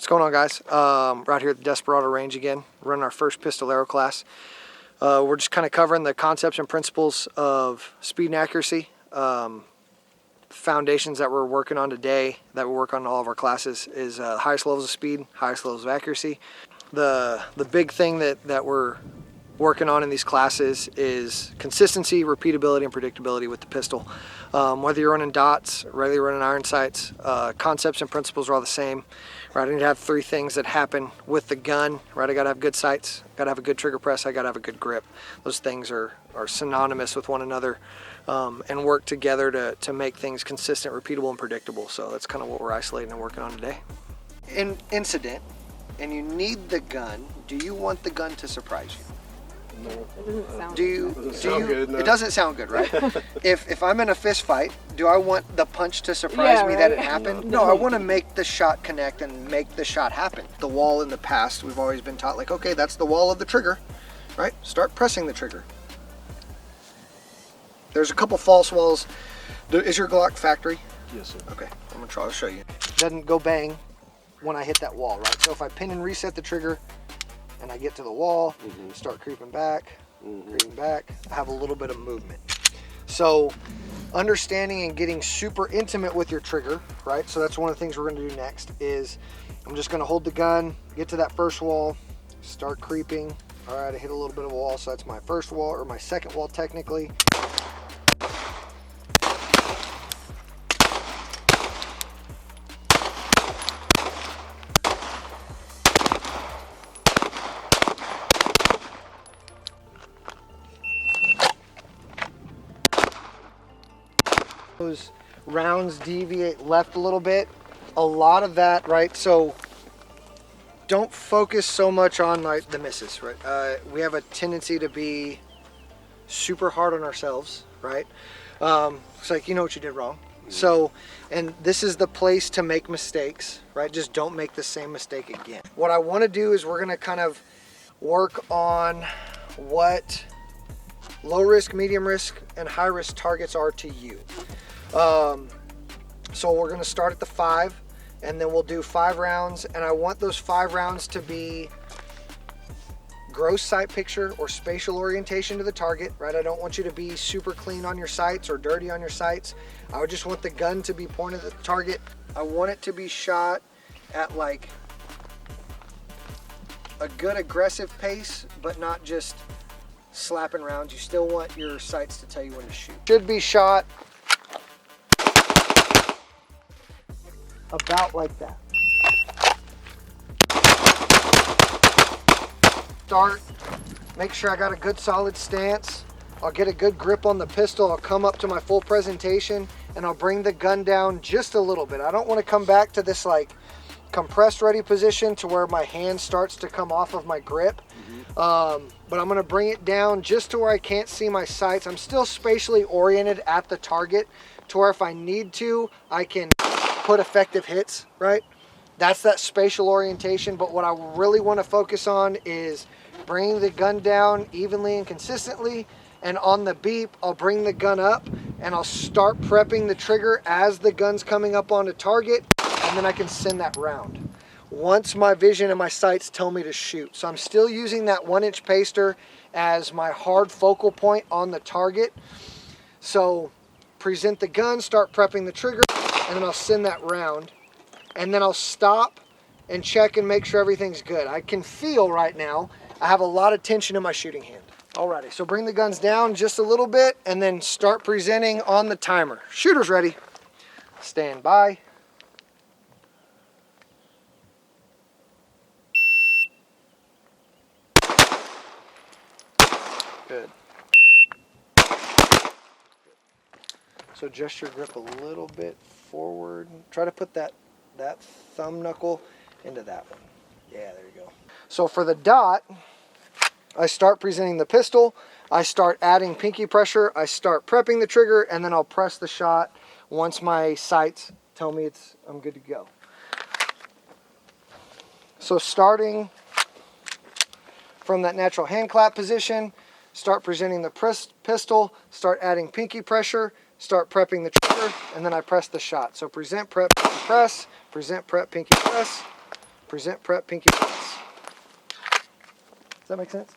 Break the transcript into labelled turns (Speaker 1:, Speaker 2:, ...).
Speaker 1: going on, guys? We're out here at the Desperado Range again, running our first Pistolero class. We're just kind of covering the concepts and principles of speed and accuracy. Foundations that we're working on today, that we work on in all of our classes, is highest levels of speed, highest levels of accuracy. The big thing that we're working on in these classes is consistency, repeatability, and predictability with the pistol. Whether you're running dots, whether you're running iron sights, concepts and principles are all the same. Right, I need to have three things that happen with the gun. Right, I gotta have good sights, gotta have a good trigger press, I gotta have a good grip. Those things are synonymous with one another, and work together to make things consistent, repeatable, and predictable. So that's kind of what we're isolating and working on today. In incident, and you need the gun, do you want the gun to surprise you?
Speaker 2: No. It doesn't sound
Speaker 1: good. No. It doesn't sound good, right? if I'm in a fist fight, do I want the punch to surprise me that it happened? No, I want to make the shot connect and make the shot happen. The wall in the past, we've always been taught, like, okay, that's the wall of the trigger, right? Start pressing the trigger. There's a couple false walls. Is your Glock factory?
Speaker 3: Yes, sir.
Speaker 1: Okay, I'm gonna try to show you. It doesn't go bang when I hit that wall, right? So if I pin and reset the trigger, and I get to the wall, start creeping back, I have a little bit of movement. So understanding and getting super intimate with your trigger, right? So that's one of the things we're gonna do next is I'm just gonna hold the gun, get to that first wall, start creeping. All right, I hit a little bit of a wall, so that's my first wall, or my second wall technically. Those rounds deviate left a little bit, a lot of that, right? So don't focus so much on like the misses, right? We have a tendency to be super hard on ourselves, right? It's like, you know what you did wrong. So, and this is the place to make mistakes, right? Just don't make the same mistake again. What I want to do is we're going to kind of work on what low risk, medium risk, and high risk targets are to you. So we're going to start at the 5, and then we'll do 5 rounds, and I want those 5 rounds to be gross sight picture or spatial orientation to the target, right? I don't want you to be super clean on your sights or dirty on your sights. I would just want the gun to be pointed at the target. I want it to be shot at like a good aggressive pace, but not just slapping rounds. You still want your sights to tell you when to shoot. Should be shot about like that. Start, make sure I got a good solid stance. I'll get a good grip on the pistol. I'll come up to my full presentation and I'll bring the gun down just a little bit. I don't want to come back to this like compressed ready position to where my hand starts to come off of my grip. But I'm gonna bring it down just to where I can't see my sights. I'm still spatially oriented at the target to where if I need to, I can put effective hits, right? That's that spatial orientation, but what I really want to focus on is bringing the gun down evenly and consistently, and on the beep, I'll bring the gun up and I'll start prepping the trigger as the gun's coming up on the target, and then I can send that round once my vision and my sights tell me to shoot. So I'm still using that 1-inch paster as my hard focal point on the target. So present the gun, start prepping the trigger, and then I'll send that round, and then I'll stop and check and make sure everything's good. I can feel right now I have a lot of tension in my shooting hand. Alrighty, so bring the guns down just a little bit and then start presenting on the timer. Shooter's ready. Stand by. Good. So adjust your grip a little bit forward. Try to put that thumb knuckle into that one. Yeah, there you go. So for the dot, I start presenting the pistol, I start adding pinky pressure, I start prepping the trigger, and then I'll press the shot once my sights tell me I'm good to go. So starting from that natural hand clap position, start presenting the pistol, start adding pinky pressure, start prepping the trigger, and then I press the shot. So present, prep, pinky press, present, prep, pinky press, Present, prep, pinky press. Does that make sense?